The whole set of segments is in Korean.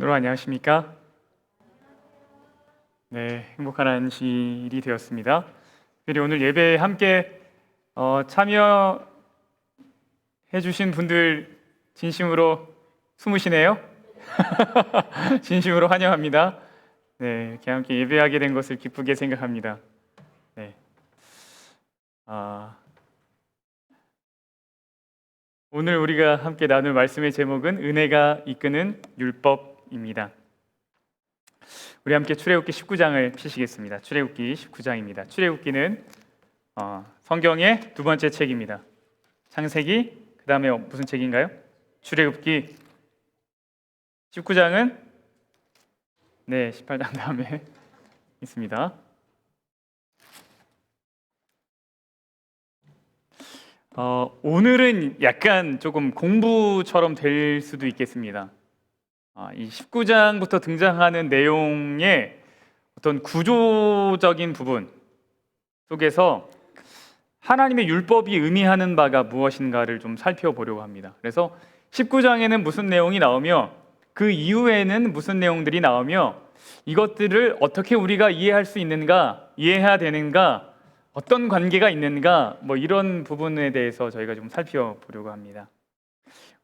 여러분 안녕하십니까? 네, 행복한 안식일이 되었습니다. 특별히 오늘 예배에 함께 참여해 주신 분들 진심으로 숨으시네요. 진심으로 환영합니다. 네, 이렇게 함께 예배하게 된 것을 기쁘게 생각합니다. 네, 오늘 우리가 함께 나눌 말씀의 제목은 은혜가 이끄는 율법입니다. 우리 함께 출애굽기 19장을 펴시겠습니다. 출애굽기 19장입니다. 출애굽기는 성경의 두 번째 책입니다. 창세기, 그 다음에 무슨 책인가요? 출애굽기. 19장은 18장 다음에 있습니다. 오늘은 약간 조금 공부처럼 될 수도 있겠습니다. 이 19장부터 등장하는 내용의 어떤 구조적인 부분 속에서 하나님의 율법이 의미하는 바가 무엇인가를 좀 살펴보려고 합니다. 그래서 19장에는 무슨 내용이 나오며 그 이후에는 무슨 내용들이 나오며 이것들을 어떻게 우리가 이해할 수 있는가, 이해해야 되는가, 어떤 관계가 있는가, 이런 부분에 대해서 저희가 좀 살펴보려고 합니다.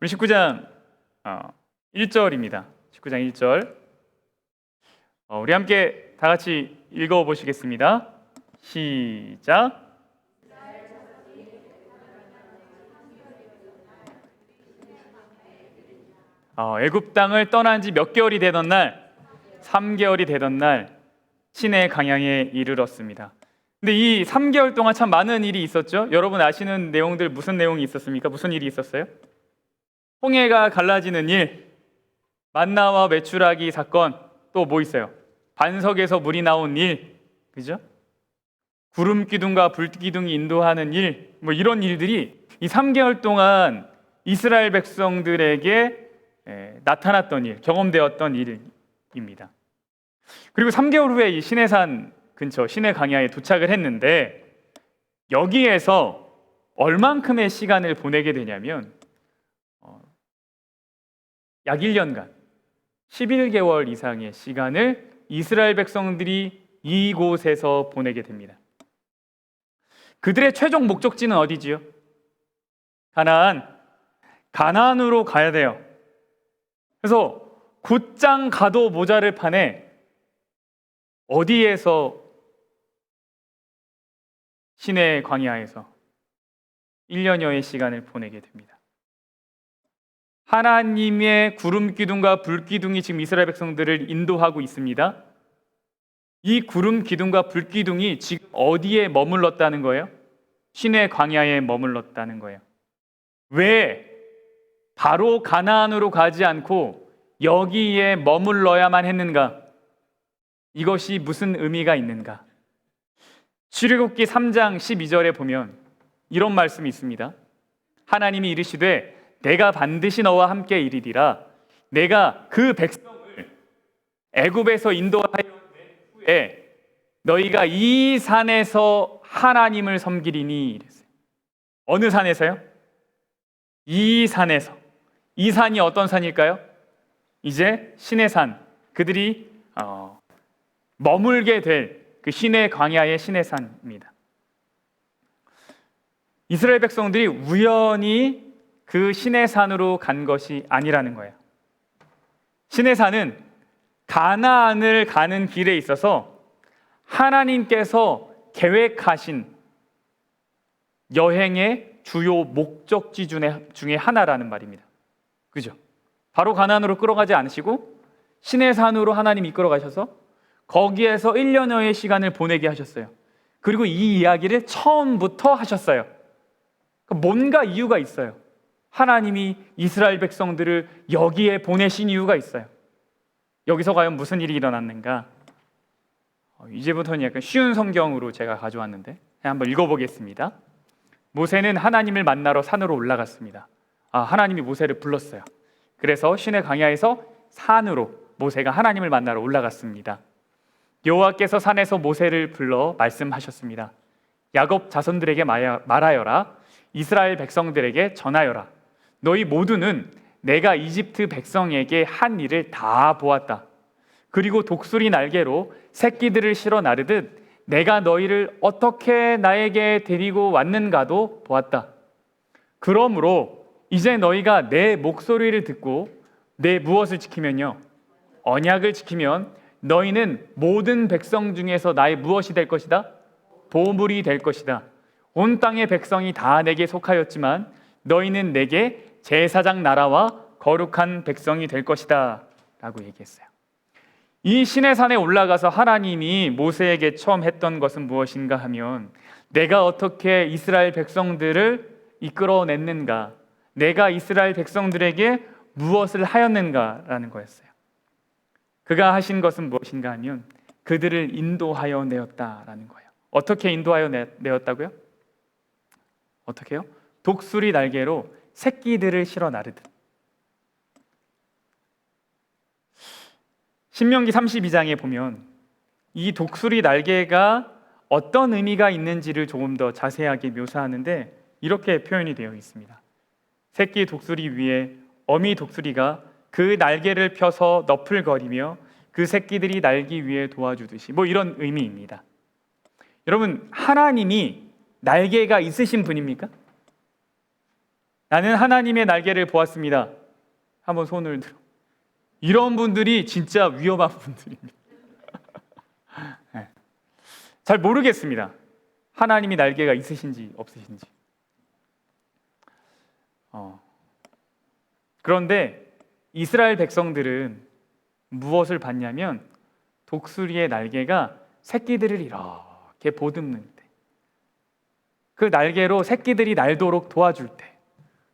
우리 19장 1절입니다. 19장 1절. 우리 함께 다 같이 읽어보시겠습니다. 시작. 애굽 땅을 떠난 지 몇 개월이 되던 날, 3개월이 되던 날 시내 광야에 이르렀습니다. 근데 이 3개월 동안 참 많은 일이 있었죠. 여러분 아시는 내용들 무슨 내용이 있었습니까? 무슨 일이 있었어요? 홍해가 갈라지는 일, 만나와 메추라기 사건, 또 뭐 있어요? 반석에서 물이 나온 일, 그죠? 구름 기둥과 불 기둥이 인도하는 일, 이런 일들이 이 3개월 동안 이스라엘 백성들에게 나타났던 일, 경험되었던 일입니다. 그리고 3개월 후에 이 시내산 근처 시내 광야에 도착을 했는데 여기에서 얼만큼의 시간을 보내게 되냐면 약 1년간 11개월 이상의 시간을 이스라엘 백성들이 이곳에서 보내게 됩니다. 그들의 최종 목적지는 어디지요? 가나안으로 가야 돼요. 그래서 곧장 가도 모자를 판에 어디에서 시내 광야에서 1년여의 시간을 보내게 됩니다. 하나님의 구름 기둥과 불 기둥이 지금 이스라엘 백성들을 인도하고 있습니다. 이 구름 기둥과 불 기둥이 지금 어디에 머물렀다는 거예요? 시내 광야에 머물렀다는 거예요. 왜 바로 가나안으로 가지 않고 여기에 머물러야만 했는가? 이것이 무슨 의미가 있는가? 출애굽기 3장 12절에 보면 이런 말씀이 있습니다. 하나님이 이르시되 내가 반드시 너와 함께 이르리라. 내가 그 백성을 애굽에서 인도하여 낸 후에 너희가 이 산에서 하나님을 섬기리니 이랬어요. 어느 산에서요? 이 산에서. 이 산이 어떤 산일까요? 이제 시내산, 그들이 머물게 될 그 시내 광야의 시내산입니다. 이스라엘 백성들이 우연히 그 시내산으로 간 것이 아니라는 거예요. 시내산은 가나안을 가는 길에 있어서 하나님께서 계획하신 여행의 주요 목적지 중에 하나라는 말입니다. 그죠? 바로 가나안으로 끌어가지 않으시고 시내산으로 하나님이 이끌어 가셔서 거기에서 1년여의 시간을 보내게 하셨어요. 그리고 이 이야기를 처음부터 하셨어요. 뭔가 이유가 있어요. 하나님이 이스라엘 백성들을 여기에 보내신 이유가 있어요. 여기서 과연 무슨 일이 일어났는가? 이제부터는 약간 쉬운 성경으로 제가 가져왔는데 한번 읽어보겠습니다. 모세는 하나님을 만나러 산으로 올라갔습니다. 하나님이 모세를 불렀어요. 그래서 시내 광야에서 산으로 모세가 하나님을 만나러 올라갔습니다. 여호와께서 산에서 모세를 불러 말씀하셨습니다. 야곱 자손들에게 말하여라. 이스라엘 백성들에게 전하여라. 너희 모두는 내가 이집트 백성에게 한 일을 다 보았다. 그리고 독수리 날개로 새끼들을 실어 나르듯 내가 너희를 어떻게 나에게 데리고 왔는가도 보았다. 그러므로 이제 너희가 내 목소리를 듣고 내 무엇을 지키면요? 언약을 지키면 너희는 모든 백성 중에서 나의 무엇이 될 것이다? 보물이 될 것이다. 온 땅의 백성이 다 내게 속하였지만 너희는 내게 제사장 나라와 거룩한 백성이 될 것이다 라고 얘기했어요. 이 시내산에 올라가서 하나님이 모세에게 처음 했던 것은 무엇인가 하면 내가 어떻게 이스라엘 백성들을 이끌어냈는가, 내가 이스라엘 백성들에게 무엇을 하였는가라는 거였어요. 그가 하신 것은 무엇인가 하면 그들을 인도하여 내었다라는 거예요. 어떻게 인도하여 내었다고요? 어떻게요? 독수리 날개로 새끼들을 실어 나르듯. 신명기 32장에 보면 이 독수리 날개가 어떤 의미가 있는지를 조금 더 자세하게 묘사하는데 이렇게 표현이 되어 있습니다. 새끼 독수리 위에 어미 독수리가 그 날개를 펴서 너풀거리며 그 새끼들이 날기 위해 도와주듯이, 뭐 이런 의미입니다. 여러분, 하나님이 날개가 있으신 분입니까? 나는 하나님의 날개를 보았습니다. 한번 손을 들어. 이런 분들이 진짜 위험한 분들입니다. 네. 잘 모르겠습니다. 하나님이 날개가 있으신지 없으신지. 그런데 이스라엘 백성들은 무엇을 봤냐면 독수리의 날개가 새끼들을 이렇게 보듬는 때, 그 날개로 새끼들이 날도록 도와줄 때,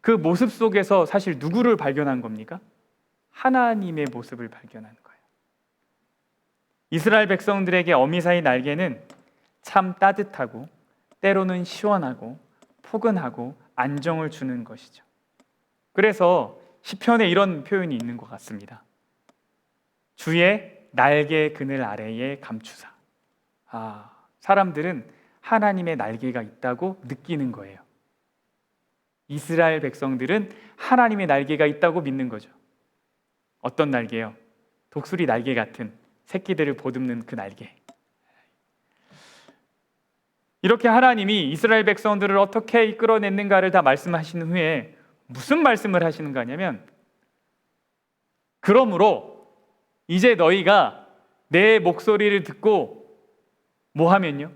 그 모습 속에서 사실 누구를 발견한 겁니까? 하나님의 모습을 발견한 거예요. 이스라엘 백성들에게 어미사의 날개는 참 따뜻하고 때로는 시원하고 포근하고 안정을 주는 것이죠. 그래서 시편에 이런 표현이 있는 것 같습니다. 주의 날개 그늘 아래에 감추사. 사람들은 하나님의 날개가 있다고 느끼는 거예요. 이스라엘 백성들은 하나님의 날개가 있다고 믿는 거죠. 어떤 날개요? 독수리 날개 같은 새끼들을 보듬는 그 날개. 이렇게 하나님이 이스라엘 백성들을 어떻게 이끌어냈는가를 다 말씀하신 후에 무슨 말씀을 하시는가 하냐면, 그러므로 이제 너희가 내 목소리를 듣고 뭐 하면요?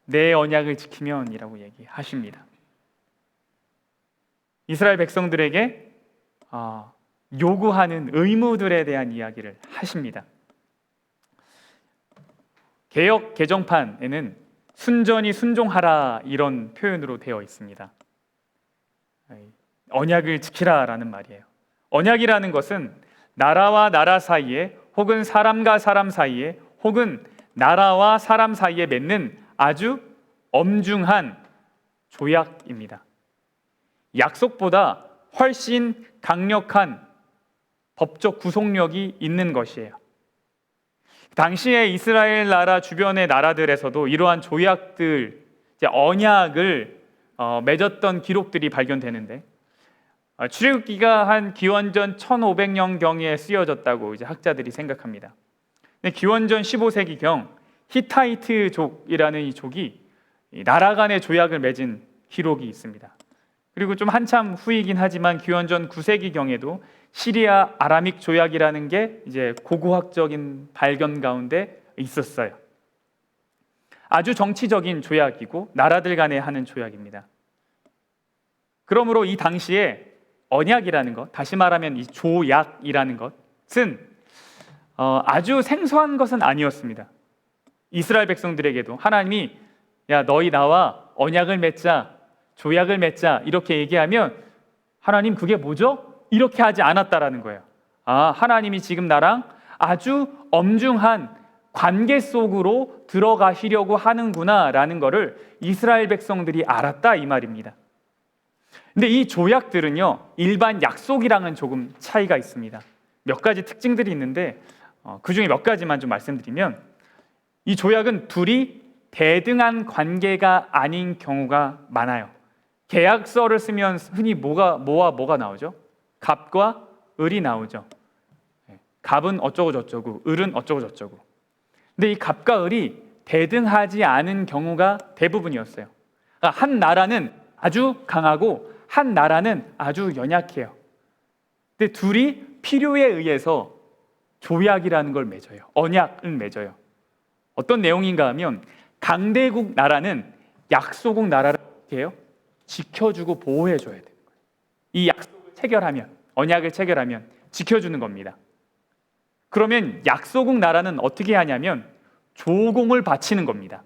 내 언약을 지키면 이라고 얘기하십니다. 이스라엘 백성들에게 요구하는 의무들에 대한 이야기를 하십니다. 개역 개정판에는 순전히 순종하라 이런 표현으로 되어 있습니다. 언약을 지키라라는 말이에요. 언약이라는 것은 나라와 나라 사이에 혹은 사람과 사람 사이에 혹은 나라와 사람 사이에 맺는 아주 엄중한 조약입니다. 약속보다 훨씬 강력한 법적 구속력이 있는 것이에요. 당시에 이스라엘 나라 주변의 나라들에서도 이러한 조약들, 언약을 맺었던 기록들이 발견되는데, 출애굽기가 한 기원전 1500년경에 쓰여졌다고 이제 학자들이 생각합니다. 근데 기원전 15세기경 히타이트족이라는 이 족이 나라 간의 조약을 맺은 기록이 있습니다. 그리고 좀 한참 후이긴 하지만 기원전 9세기경에도 시리아 아라믹 조약이라는 게 이제 고고학적인 발견 가운데 있었어요. 아주 정치적인 조약이고 나라들 간에 하는 조약입니다. 그러므로 이 당시에 언약이라는 것, 다시 말하면 이 조약이라는 것은 아주 생소한 것은 아니었습니다. 이스라엘 백성들에게도 하나님이 야 너희 나와 언약을 맺자, 조약을 맺자 이렇게 얘기하면 하나님 그게 뭐죠? 이렇게 하지 않았다라는 거예요. 하나님이 지금 나랑 아주 엄중한 관계 속으로 들어가시려고 하는구나 라는 것을 이스라엘 백성들이 알았다 이 말입니다. 근데 이 조약들은요 일반 약속이랑은 조금 차이가 있습니다. 몇 가지 특징들이 있는데 그 중에 몇 가지만 좀 말씀드리면, 이 조약은 둘이 대등한 관계가 아닌 경우가 많아요. 계약서를 쓰면 흔히 뭐와 뭐가 나오죠? 갑과 을이 나오죠. 갑은 어쩌고 저쩌고, 을은 어쩌고 저쩌고. 근데 이 갑과 을이 대등하지 않은 경우가 대부분이었어요. 그러니까 한 나라는 아주 강하고 한 나라는 아주 연약해요. 근데 둘이 필요에 의해서 조약이라는 걸 맺어요. 언약을 맺어요. 어떤 내용인가 하면 강대국 나라는 약소국 나라를 어떻게 해요? 지켜주고 보호해줘야 되는 거예요. 이 약속을 체결하면, 언약을 체결하면 지켜주는 겁니다. 그러면 약소국 나라는 어떻게 하냐면 조공을 바치는 겁니다.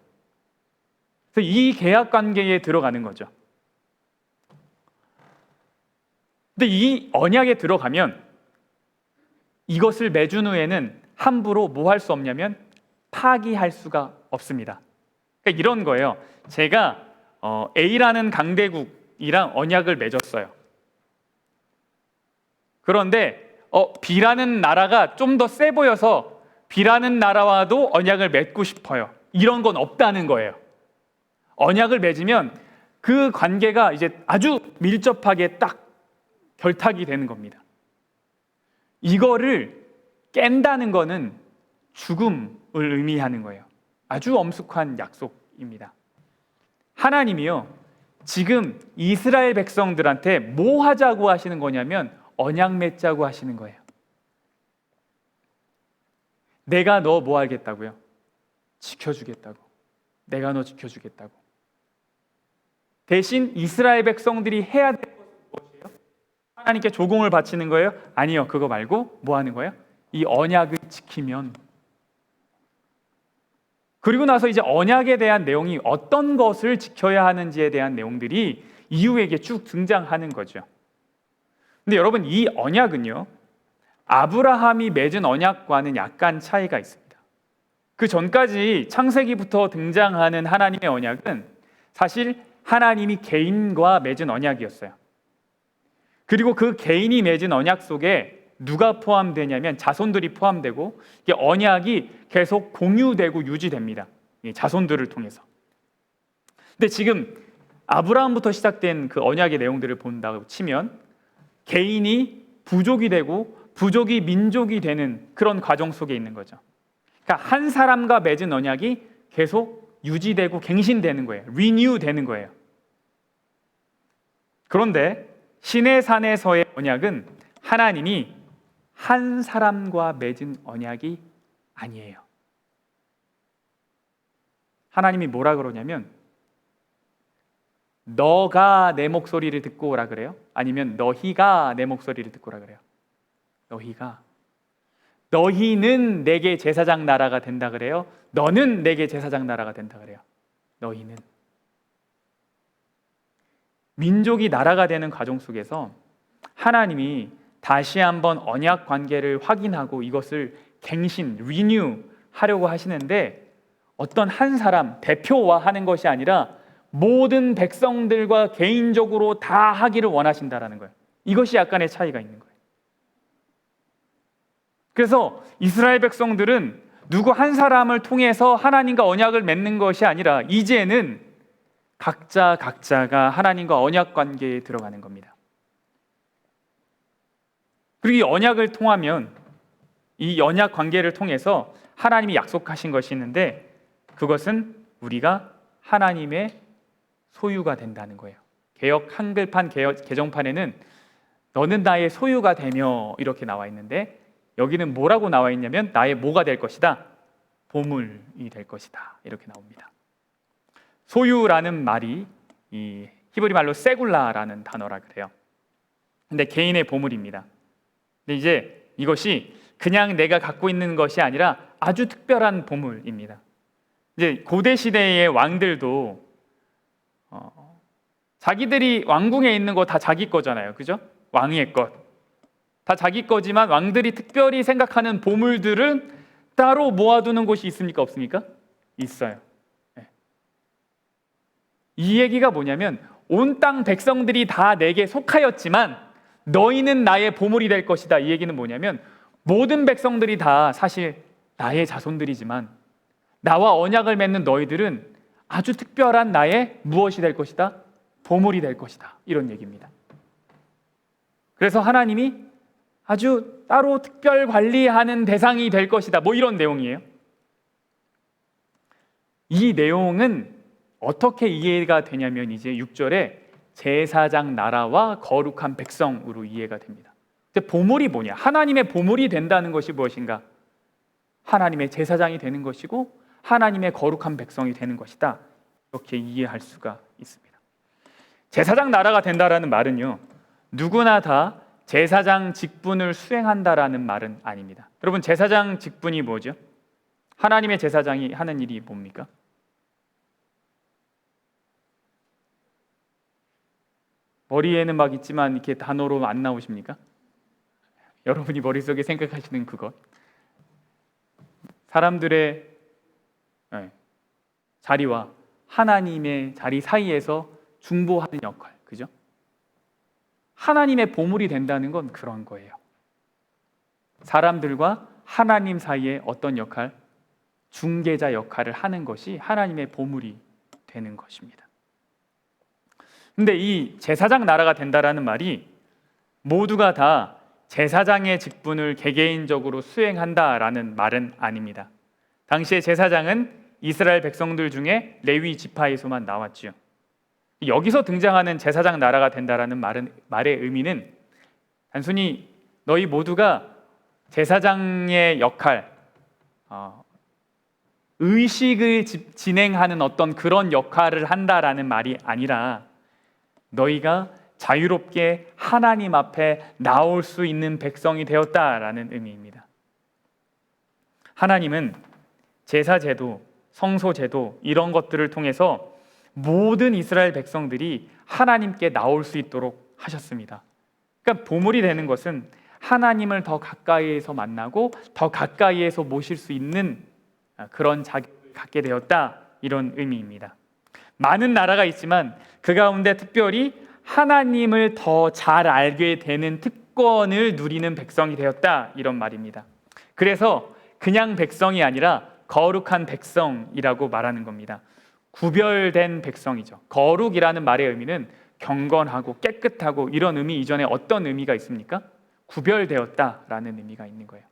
그래서 이 계약 관계에 들어가는 거죠. 근데 이 언약에 들어가면 이것을 맺은 후에는 함부로 뭐 할 수 없냐면 파기할 수가 없습니다. 그러니까 이런 거예요. 제가 A라는 강대국이랑 언약을 맺었어요. 그런데 B라는 나라가 좀 더 세 보여서 B라는 나라와도 언약을 맺고 싶어요. 이런 건 없다는 거예요. 언약을 맺으면 그 관계가 이제 아주 밀접하게 딱 결탁이 되는 겁니다. 이거를 깬다는 거는 죽음을 의미하는 거예요. 아주 엄숙한 약속입니다. 하나님이요, 지금 이스라엘 백성들한테 뭐 하자고 하시는 거냐면 언약 맺자고 하시는 거예요. 내가 너 뭐 하겠다고요? 지켜주겠다고. 내가 너 지켜주겠다고. 대신 이스라엘 백성들이 해야 될 것은 무엇이에요? 하나님께 조공을 바치는 거예요? 아니요, 그거 말고 뭐 하는 거예요? 이 언약을 지키면. 그리고 나서 이제 언약에 대한 내용이 어떤 것을 지켜야 하는지에 대한 내용들이 이후에 이게 쭉 등장하는 거죠. 근데 여러분, 이 언약은요, 아브라함이 맺은 언약과는 약간 차이가 있습니다. 그 전까지 창세기부터 등장하는 하나님의 언약은 사실 하나님이 개인과 맺은 언약이었어요. 그리고 그 개인이 맺은 언약 속에 누가 포함되냐면 자손들이 포함되고, 이게 언약이 계속 공유되고 유지됩니다. 이 자손들을 통해서. 근데 지금 아브라함부터 시작된 그 언약의 내용들을 본다고 치면 개인이 부족이 되고 부족이 민족이 되는 그런 과정 속에 있는 거죠. 그러니까 한 사람과 맺은 언약이 계속 유지되고 갱신되는 거예요. 리뉴 되는 거예요. 그런데 시내산에서의 언약은 하나님이 한 사람과 맺은 언약이 아니에요. 하나님이 뭐라 그러냐면 너가 내 목소리를 듣고 오라 그래요? 아니면 너희가 내 목소리를 듣고 오라 그래요? 너희가. 너희는 내게 제사장 나라가 된다 그래요? 너는 내게 제사장 나라가 된다 그래요? 너희는. 민족이 나라가 되는 과정 속에서 하나님이 다시 한번 언약 관계를 확인하고 이것을 갱신, 리뉴 하려고 하시는데 어떤 한 사람, 대표와 하는 것이 아니라 모든 백성들과 개인적으로 다 하기를 원하신다라는 거예요. 이것이 약간의 차이가 있는 거예요. 그래서 이스라엘 백성들은 누구 한 사람을 통해서 하나님과 언약을 맺는 것이 아니라 이제는 각자가 하나님과 언약 관계에 들어가는 겁니다. 그리고 이 언약을 통하면 이 언약 관계를 통해서 하나님이 약속하신 것이 있는데 그것은 우리가 하나님의 소유가 된다는 거예요. 개역 한글판 개정판에는 너는 나의 소유가 되며 이렇게 나와 있는데 여기는 뭐라고 나와 있냐면 나의 뭐가 될 것이다? 보물이 될 것이다. 이렇게 나옵니다. 소유라는 말이 이 히브리 말로 세굴라라는 단어라 그래요. 근데 개인의 보물입니다. 근데 이제 이것이 그냥 내가 갖고 있는 것이 아니라 아주 특별한 보물입니다. 이제 고대 시대의 왕들도 자기들이 왕궁에 있는 거 다 자기 거잖아요. 그죠? 왕의 것. 다 자기 거지만 왕들이 특별히 생각하는 보물들은 따로 모아두는 곳이 있습니까? 없습니까? 있어요. 네. 이 얘기가 뭐냐면 온 땅 백성들이 다 내게 속하였지만 너희는 나의 보물이 될 것이다. 이 얘기는 뭐냐면 모든 백성들이 다 사실 나의 자손들이지만 나와 언약을 맺는 너희들은 아주 특별한 나의 무엇이 될 것이다? 보물이 될 것이다. 이런 얘기입니다. 그래서 하나님이 아주 따로 특별 관리하는 대상이 될 것이다. 뭐 이런 내용이에요. 이 내용은 어떻게 이해가 되냐면 이제 6절에 제사장 나라와 거룩한 백성으로 이해가 됩니다. 근데 보물이 뭐냐? 하나님의 보물이 된다는 것이 무엇인가? 하나님의 제사장이 되는 것이고 하나님의 거룩한 백성이 되는 것이다. 이렇게 이해할 수가 있습니다. 제사장 나라가 된다라는 말은요, 누구나 다 제사장 직분을 수행한다라는 말은 아닙니다. 여러분, 제사장 직분이 뭐죠? 하나님의 제사장이 하는 일이 뭡니까? 머리에는 막 있지만 이렇게 단어로 안 나오십니까? 여러분이 머릿속에 생각하시는 그것, 사람들의 자리와 하나님의 자리 사이에서 중보하는 역할, 그죠? 하나님의 보물이 된다는 건 그런 거예요. 사람들과 하나님 사이에 어떤 역할? 중개자 역할을 하는 것이 하나님의 보물이 되는 것입니다. 근데 이 제사장 나라가 된다라는 말이 모두가 다 제사장의 직분을 개개인적으로 수행한다라는 말은 아닙니다. 당시에 제사장은 이스라엘 백성들 중에 레위 지파에서만 나왔죠. 여기서 등장하는 제사장 나라가 된다라는 말의 의미는 단순히 너희 모두가 제사장의 역할, 의식을 진행하는 어떤 그런 역할을 한다라는 말이 아니라 너희가 자유롭게 하나님 앞에 나올 수 있는 백성이 되었다라는 의미입니다. 하나님은 제사제도, 성소제도 이런 것들을 통해서 모든 이스라엘 백성들이 하나님께 나올 수 있도록 하셨습니다. 그러니까 보물이 되는 것은 하나님을 더 가까이에서 만나고 더 가까이에서 모실 수 있는 그런 자격을 갖게 되었다, 이런 의미입니다. 많은 나라가 있지만 그 가운데 특별히 하나님을 더 잘 알게 되는 특권을 누리는 백성이 되었다, 이런 말입니다. 그래서 그냥 백성이 아니라 거룩한 백성이라고 말하는 겁니다. 구별된 백성이죠. 거룩이라는 말의 의미는 경건하고 깨끗하고 이런 의미 이전에 어떤 의미가 있습니까? 구별되었다라는 의미가 있는 거예요.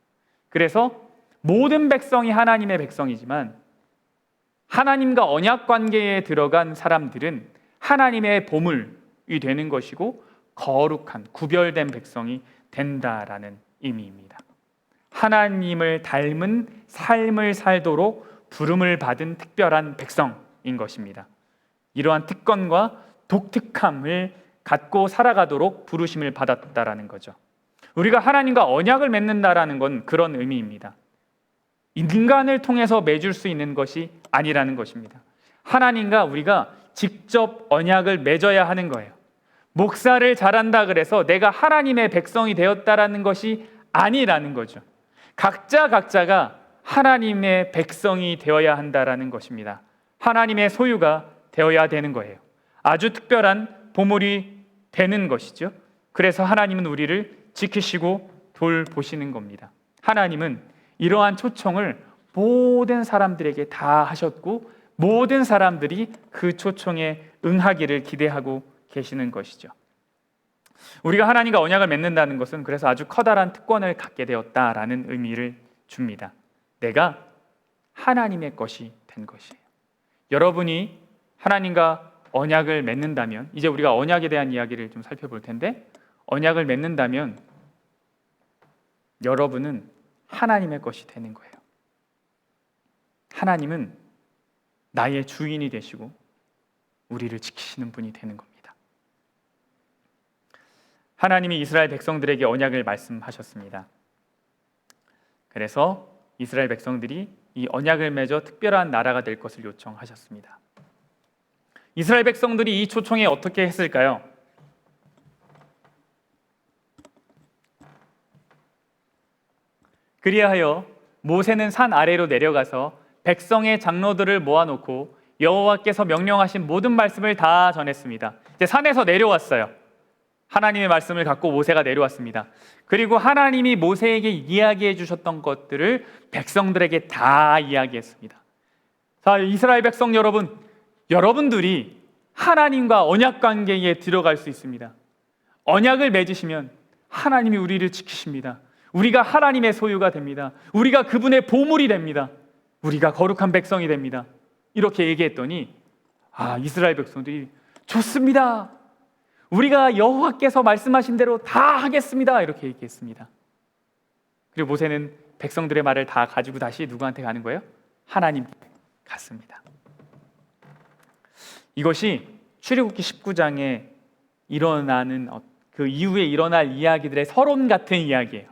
그래서 모든 백성이 하나님의 백성이지만 하나님과 언약 관계에 들어간 사람들은 하나님의 보물이 되는 것이고 거룩한 구별된 백성이 된다라는 의미입니다. 하나님을 닮은 삶을 살도록 부름을 받은 특별한 백성인 것입니다. 이러한 특권과 독특함을 갖고 살아가도록 부르심을 받았다라는 거죠. 우리가 하나님과 언약을 맺는다라는 건 그런 의미입니다. 인간을 통해서 맺을 수 있는 것이 아니라는 것입니다. 하나님과 우리가 직접 언약을 맺어야 하는 거예요. 목사를 잘한다 그래서 내가 하나님의 백성이 되었다라는 것이 아니라는 거죠. 각자가 하나님의 백성이 되어야 한다라는 것입니다. 하나님의 소유가 되어야 되는 거예요. 아주 특별한 보물이 되는 것이죠. 그래서 하나님은 우리를 지키시고 돌보시는 겁니다. 하나님은 이러한 초청을 모든 사람들에게 다 하셨고 모든 사람들이 그 초청에 응하기를 기대하고 계시는 것이죠. 우리가 하나님과 언약을 맺는다는 것은 그래서 아주 커다란 특권을 갖게 되었다라는 의미를 줍니다. 내가 하나님의 것이 된 것이에요. 여러분이 하나님과 언약을 맺는다면, 이제 우리가 언약에 대한 이야기를 좀 살펴볼 텐데, 언약을 맺는다면 여러분은 하나님의 것이 되는 거예요. 하나님은 나의 주인이 되시고 우리를 지키시는 분이 되는 겁니다. 하나님이 이스라엘 백성들에게 언약을 말씀하셨습니다. 그래서 이스라엘 백성들이 이 언약을 맺어 특별한 나라가 될 것을 요청하셨습니다. 이스라엘 백성들이 이 초청에 어떻게 했을까요? 그리하여 모세는 산 아래로 내려가서 백성의 장로들을 모아놓고 여호와께서 명령하신 모든 말씀을 다 전했습니다. 이제 산에서 내려왔어요. 하나님의 말씀을 갖고 모세가 내려왔습니다. 그리고 하나님이 모세에게 이야기해 주셨던 것들을 백성들에게 다 이야기했습니다. 자, 이스라엘 백성 여러분, 여러분들이 하나님과 언약 관계에 들어갈 수 있습니다. 언약을 맺으시면 하나님이 우리를 지키십니다. 우리가 하나님의 소유가 됩니다. 우리가 그분의 보물이 됩니다. 우리가 거룩한 백성이 됩니다. 이렇게 얘기했더니 이스라엘 백성들이 좋습니다. 우리가 여호와께서 말씀하신 대로 다 하겠습니다. 이렇게 얘기했습니다. 그리고 모세는 백성들의 말을 다 가지고 다시 누구한테 가는 거예요? 하나님께 갔습니다. 이것이 출애굽기 19장에 일어나는 그 이후에 일어날 이야기들의 서론 같은 이야기예요.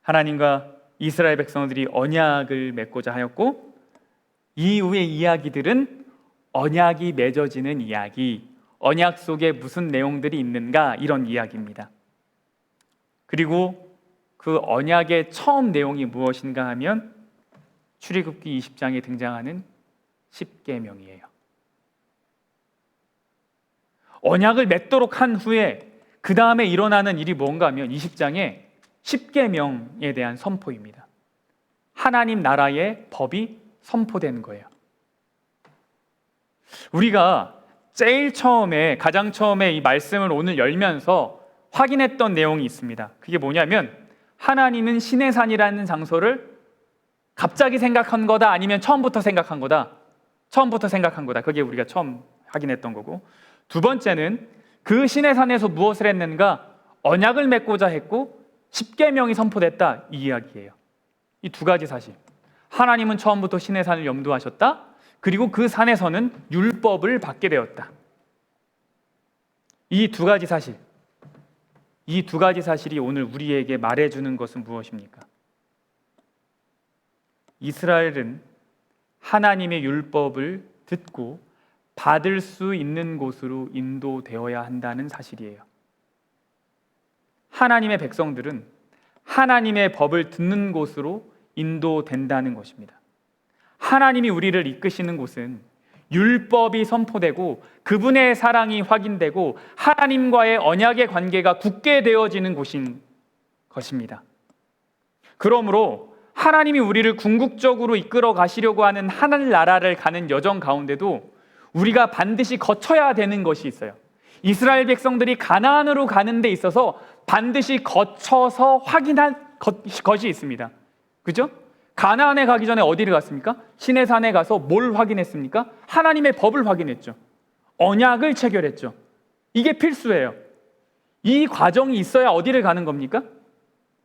하나님과 이스라엘 백성들이 언약을 맺고자 하였고, 이후의 이야기들은 언약이 맺어지는 이야기, 언약 속에 무슨 내용들이 있는가, 이런 이야기입니다. 그리고 그 언약의 처음 내용이 무엇인가 하면 출애굽기 20장에 등장하는 십계명이에요. 언약을 맺도록 한 후에 그 다음에 일어나는 일이 뭔가 하면 20장에 십계명에 대한 선포입니다. 하나님 나라의 법이 선포되는 거예요. 우리가 가장 처음에 이 말씀을 오늘 열면서 확인했던 내용이 있습니다. 그게 뭐냐면 하나님은 신의 산이라는 장소를 갑자기 생각한 거다, 아니면 처음부터 생각한 거다. 처음부터 생각한 거다. 그게 우리가 처음 확인했던 거고, 두 번째는 그 신의 산에서 무엇을 했는가? 언약을 맺고자 했고 십계명이 선포됐다, 이 이야기예요. 이 두 가지 사실, 하나님은 처음부터 신의 산을 염두하셨다, 그리고 그 산에서는 율법을 받게 되었다. 이 두 가지 사실이 오늘 우리에게 말해주는 것은 무엇입니까? 이스라엘은 하나님의 율법을 듣고 받을 수 있는 곳으로 인도되어야 한다는 사실이에요. 하나님의 백성들은 하나님의 법을 듣는 곳으로 인도된다는 것입니다. 하나님이 우리를 이끄시는 곳은 율법이 선포되고 그분의 사랑이 확인되고 하나님과의 언약의 관계가 굳게 되어지는 곳인 것입니다. 그러므로 하나님이 우리를 궁극적으로 이끌어 가시려고 하는 하늘나라를 가는 여정 가운데도 우리가 반드시 거쳐야 되는 것이 있어요. 이스라엘 백성들이 가나안으로 가는 데 있어서 반드시 거쳐서 확인할 것이 있습니다. 그죠? 가나안에 가기 전에 어디를 갔습니까? 신의 산에 가서 뭘 확인했습니까? 하나님의 법을 확인했죠. 언약을 체결했죠. 이게 필수예요. 이 과정이 있어야 어디를 가는 겁니까?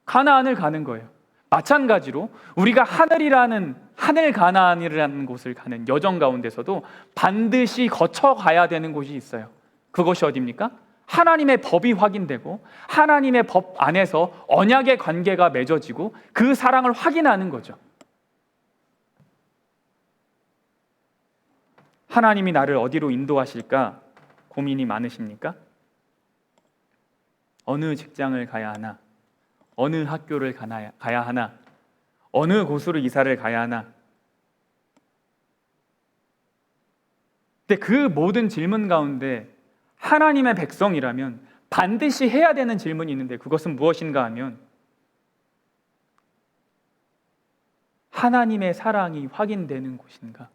가나안을 가는 거예요. 마찬가지로 우리가 하늘 가나안이라는 곳을 가는 여정 가운데서도 반드시 거쳐가야 되는 곳이 있어요. 그것이 어디입니까? 하나님의 법이 확인되고 하나님의 법 안에서 언약의 관계가 맺어지고 그 사랑을 확인하는 거죠. 하나님이 나를 어디로 인도하실까 고민이 많으십니까? 어느 직장을 가야 하나? 어느 학교를 가야 하나? 어느 곳으로 이사를 가야 하나? 근데 그 모든 질문 가운데 하나님의 백성이라면 반드시 해야 되는 질문이 있는데 그것은 무엇인가 하면 하나님의 사랑이 확인되는 곳인가?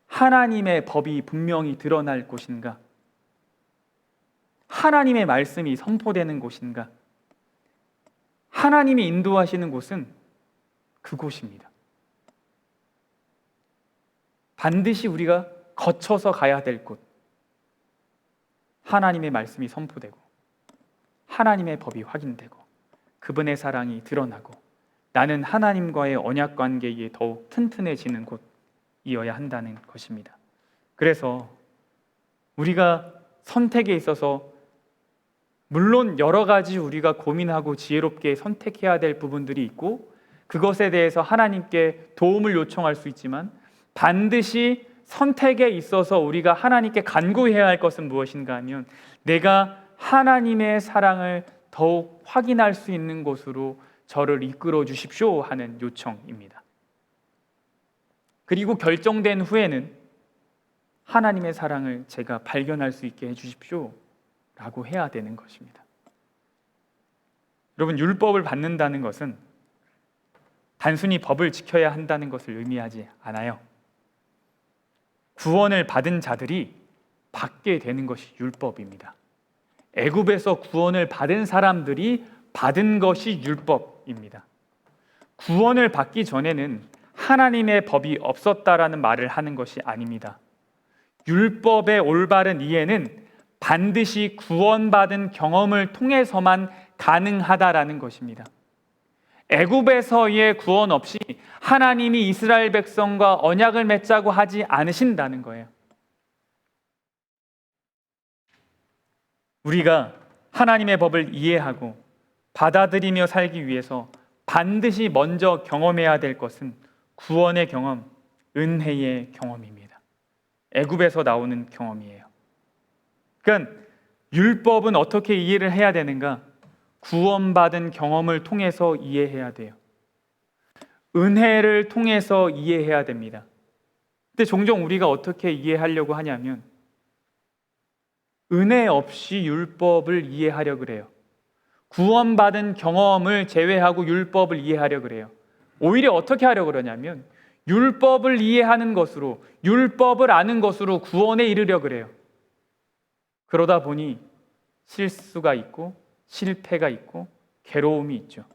하나님의 법이 분명히 드러날 곳인가? 하나님의 말씀이 선포되는 곳인가? 하나님이 인도하시는 곳은 그곳입니다. 반드시 우리가 거쳐서 가야 될 곳, 하나님의 말씀이 선포되고 하나님의 법이 확인되고 그분의 사랑이 드러나고 나는 하나님과의 언약 관계에 더욱 튼튼해지는 곳이어야 한다는 것입니다. 그래서 우리가 선택에 있어서 물론 여러 가지 우리가 고민하고 지혜롭게 선택해야 될 부분들이 있고 그것에 대해서 하나님께 도움을 요청할 수 있지만 반드시 선택에 있어서 우리가 하나님께 간구해야 할 것은 무엇인가 하면 내가 하나님의 사랑을 더욱 확인할 수 있는 곳으로 저를 이끌어 주십시오 하는 요청입니다. 그리고 결정된 후에는 하나님의 사랑을 제가 발견할 수 있게 해주십시오 라고 해야 되는 것입니다. 여러분, 율법을 받는다는 것은 단순히 법을 지켜야 한다는 것을 의미하지 않아요. 구원을 받은 자들이 받게 되는 것이 율법입니다. 애굽에서 구원을 받은 사람들이 받은 것이 율법입니다. 구원을 받기 전에는 하나님의 법이 없었다라는 말을 하는 것이 아닙니다. 율법의 올바른 이해는 반드시 구원받은 경험을 통해서만 가능하다라는 것입니다. 애굽에서의 구원 없이 하나님이 이스라엘 백성과 언약을 맺자고 하지 않으신다는 거예요. 우리가 하나님의 법을 이해하고 받아들이며 살기 위해서 반드시 먼저 경험해야 될 것은 구원의 경험, 은혜의 경험입니다. 애굽에서 나오는 경험이에요. 그러니까 율법은 어떻게 이해를 해야 되는가? 구원받은 경험을 통해서 이해해야 돼요. 은혜를 통해서 이해해야 됩니다. 근데 종종 우리가 어떻게 이해하려고 하냐면 은혜 없이 율법을 이해하려고 그래요. 구원받은 경험을 제외하고 율법을 이해하려고 그래요. 오히려 어떻게 하려고 그러냐면 율법을 이해하는 것으로, 율법을 아는 것으로 구원에 이르려고 그래요. 그러다 보니 실수가 있고 실패가 있고 괴로움이 있죠.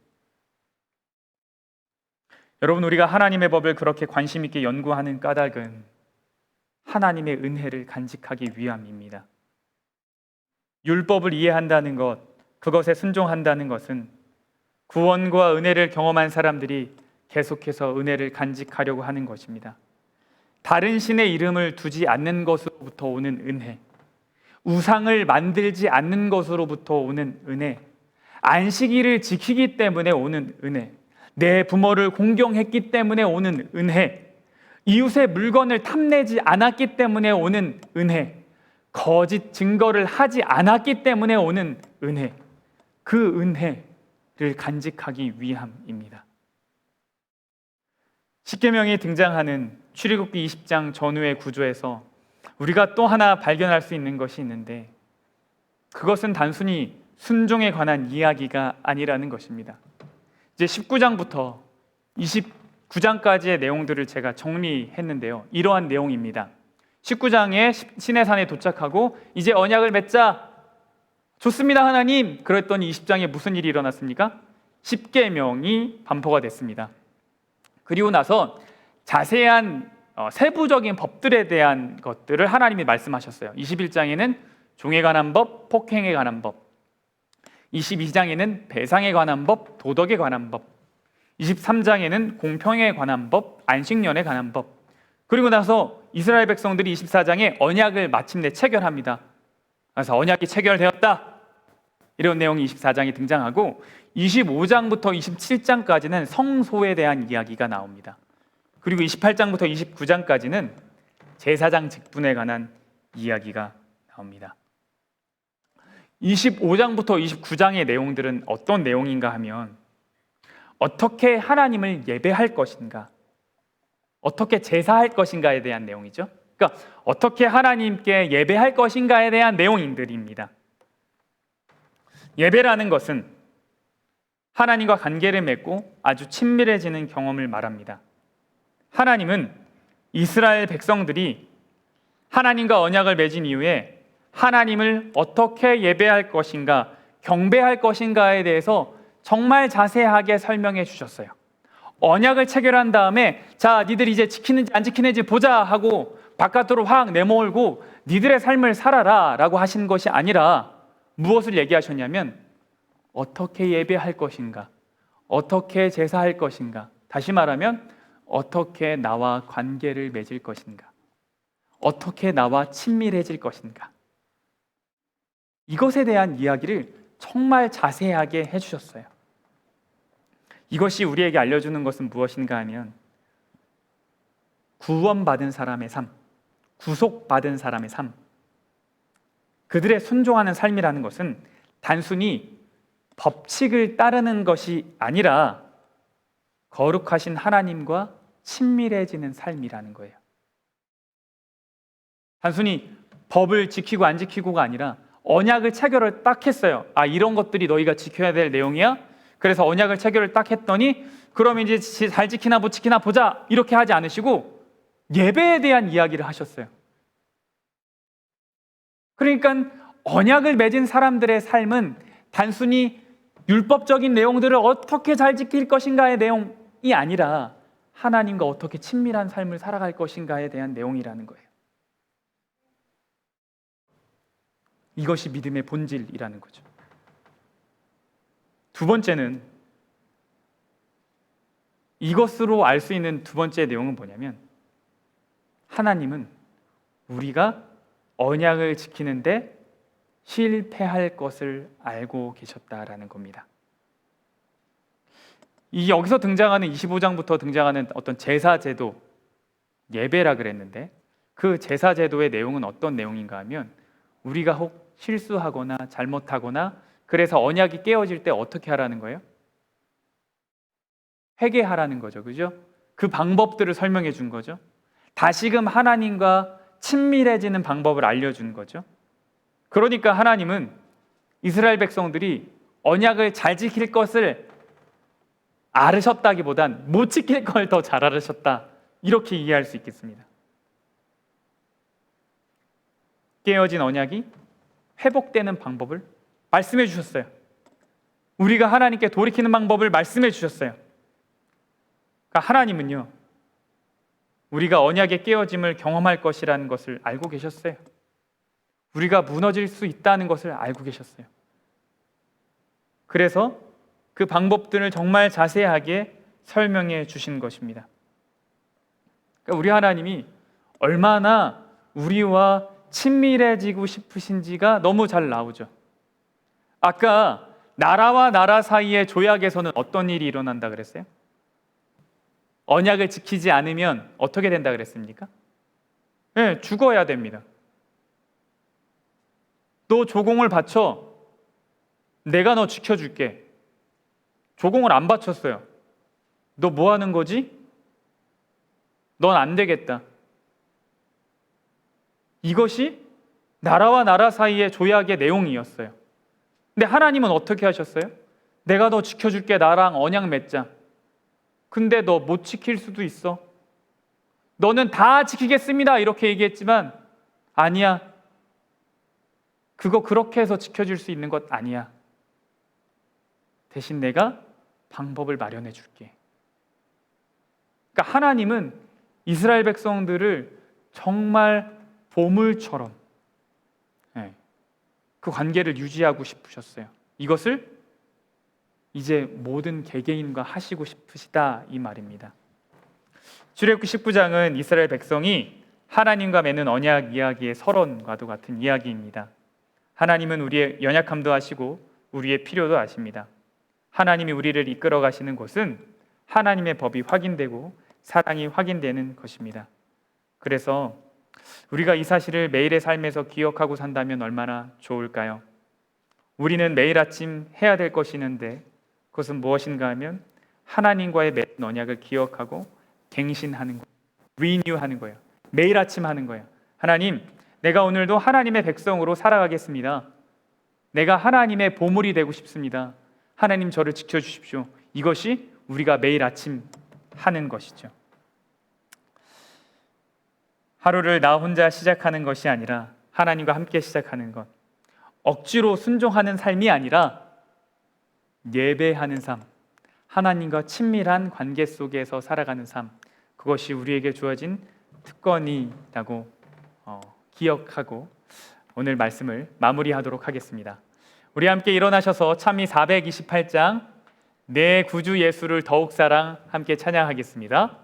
여러분, 우리가 하나님의 법을 그렇게 관심 있게 연구하는 까닭은 하나님의 은혜를 간직하기 위함입니다. 율법을 이해한다는 것, 그것에 순종한다는 것은 구원과 은혜를 경험한 사람들이 계속해서 은혜를 간직하려고 하는 것입니다. 다른 신의 이름을 두지 않는 것으로부터 오는 은혜, 우상을 만들지 않는 것으로부터 오는 은혜, 안식일을 지키기 때문에 오는 은혜, 내 부모를 공경했기 때문에 오는 은혜, 이웃의 물건을 탐내지 않았기 때문에 오는 은혜, 거짓 증거를 하지 않았기 때문에 오는 은혜, 그 은혜를 간직하기 위함입니다. 십계명이 등장하는 출애굽기 20장 전후의 구조에서 우리가 또 하나 발견할 수 있는 것이 있는데 그것은 단순히 순종에 관한 이야기가 아니라는 것입니다. 이제 19장부터 29장까지의 내용들을 제가 정리했는데요. 이러한 내용입니다. 19장에 시내산에 도착하고 이제 언약을 맺자. 좋습니다, 하나님. 그랬더니 20장에 무슨 일이 일어났습니까? 십계명이 반포가 됐습니다. 그리고 나서 자세한 세부적인 법들에 대한 것들을 하나님이 말씀하셨어요. 21장에는 종에 관한 법, 폭행에 관한 법, 22장에는 배상에 관한 법, 도덕에 관한 법, 23장에는 공평에 관한 법, 안식년에 관한 법, 그리고 나서 이스라엘 백성들이 24장에 언약을 마침내 체결합니다. 그래서 언약이 체결되었다, 이런 내용이 24장에 등장하고 25장부터 27장까지는 성소에 대한 이야기가 나옵니다. 그리고 28장부터 29장까지는 제사장 직분에 관한 이야기가 나옵니다. 25장부터 29장의 내용들은 어떤 내용인가 하면 어떻게 하나님을 예배할 것인가, 어떻게 제사할 것인가에 대한 내용이죠. 그러니까 어떻게 하나님께 예배할 것인가에 대한 내용들입니다. 예배라는 것은 하나님과 관계를 맺고 아주 친밀해지는 경험을 말합니다. 하나님은 이스라엘 백성들이 하나님과 언약을 맺은 이후에 하나님을 어떻게 예배할 것인가, 경배할 것인가에 대해서 정말 자세하게 설명해 주셨어요. 언약을 체결한 다음에 자, 니들 이제 지키는지 안 지키는지 보자 하고 바깥으로 확 내몰고 니들의 삶을 살아라 라고 하신 것이 아니라 무엇을 얘기하셨냐면 어떻게 예배할 것인가, 어떻게 제사할 것인가, 다시 말하면 어떻게 나와 관계를 맺을 것인가, 어떻게 나와 친밀해질 것인가, 이것에 대한 이야기를 정말 자세하게 해주셨어요. 이것이 우리에게 알려주는 것은 무엇인가 하면 구원받은 사람의 삶, 구속받은 사람의 삶, 그들의 순종하는 삶이라는 것은 단순히 법칙을 따르는 것이 아니라 거룩하신 하나님과 친밀해지는 삶이라는 거예요. 단순히 법을 지키고 안 지키고가 아니라 언약을 체결을 딱 했어요. 아, 이런 것들이 너희가 지켜야 될 내용이야? 그래서 언약을 체결을 딱 했더니 그러면 이제 잘 지키나 못 지키나 보자, 이렇게 하지 않으시고 예배에 대한 이야기를 하셨어요. 그러니까 언약을 맺은 사람들의 삶은 단순히 율법적인 내용들을 어떻게 잘 지킬 것인가의 내용이 아니라 하나님과 어떻게 친밀한 삶을 살아갈 것인가에 대한 내용이라는 거예요. 이것이 믿음의 본질이라는 거죠. 두 번째는, 이것으로 알 수 있는 두 번째 내용은 뭐냐면, 하나님은 우리가 언약을 지키는데 실패할 것을 알고 계셨다라는 겁니다. 이 여기서 등장하는 25장부터 등장하는 어떤 제사제도, 예배라 그랬는데, 그 제사제도의 내용은 어떤 내용인가 하면, 우리가 혹 실수하거나 잘못하거나 그래서 언약이 깨어질 때 어떻게 하라는 거예요? 회개하라는 거죠. 그죠? 그 방법들을 설명해 준 거죠. 다시금 하나님과 친밀해지는 방법을 알려준 거죠. 그러니까 하나님은 이스라엘 백성들이 언약을 잘 지킬 것을 알으셨다기보단 못 지킬 걸 더 잘 알으셨다, 이렇게 이해할 수 있겠습니다. 깨어진 언약이 회복되는 방법을 말씀해 주셨어요. 우리가 하나님께 돌이키는 방법을 말씀해 주셨어요. 그러니까 하나님은요, 우리가 언약의 깨어짐을 경험할 것이라는 것을 알고 계셨어요. 우리가 무너질 수 있다는 것을 알고 계셨어요. 그래서 그 방법들을 정말 자세하게 설명해 주신 것입니다. 그러니까 우리 하나님이 얼마나 우리와 친밀해지고 싶으신지가 너무 잘 나오죠. 아까 나라와 나라 사이의 조약에서는 어떤 일이 일어난다 그랬어요? 언약을 지키지 않으면 어떻게 된다 그랬습니까? 네, 죽어야 됩니다. 너 조공을 바쳐, 내가 너 지켜줄게. 조공을 안 바쳤어요. 너 뭐 하는 거지? 넌 안 되겠다. 이것이 나라와 나라 사이의 조약의 내용이었어요. 근데 하나님은 어떻게 하셨어요? 내가 너 지켜줄게, 나랑 언약 맺자. 근데 너 못 지킬 수도 있어. 너는 다 지키겠습니다, 이렇게 얘기했지만 아니야. 그거 그렇게 해서 지켜줄 수 있는 것 아니야. 대신 내가 방법을 마련해 줄게. 그러니까 하나님은 이스라엘 백성들을 정말 보물처럼 그 관계를 유지하고 싶으셨어요. 이것을 이제 모든 개개인과 하시고 싶으시다, 이 말입니다. 출애굽기 19장은 이스라엘 백성이 하나님과 맺는 언약 이야기의 서론과도 같은 이야기입니다. 하나님은 우리의 연약함도 아시고 우리의 필요도 아십니다. 하나님이 우리를 이끌어 가시는 곳은 하나님의 법이 확인되고 사랑이 확인되는 것입니다. 그래서 우리가 이 사실을 매일의 삶에서 기억하고 산다면 얼마나 좋을까요? 우리는 매일 아침 해야 될 것이 있는데 그것은 무엇인가 하면 하나님과의 맺은 언약을 기억하고 갱신하는 거예요. 리뉴하는 거예요. 매일 아침 하는 거예요. 하나님, 내가 오늘도 하나님의 백성으로 살아가겠습니다. 내가 하나님의 보물이 되고 싶습니다. 하나님, 저를 지켜주십시오. 이것이 우리가 매일 아침 하는 것이죠. 하루를 나 혼자 시작하는 것이 아니라 하나님과 함께 시작하는 것, 억지로 순종하는 삶이 아니라 예배하는 삶, 하나님과 친밀한 관계 속에서 살아가는 삶, 그것이 우리에게 주어진 특권이라고 기억하고 오늘 말씀을 마무리하도록 하겠습니다. 우리 함께 일어나셔서 찬미 428장 내 구주 예수를 더욱 사랑 함께 찬양하겠습니다.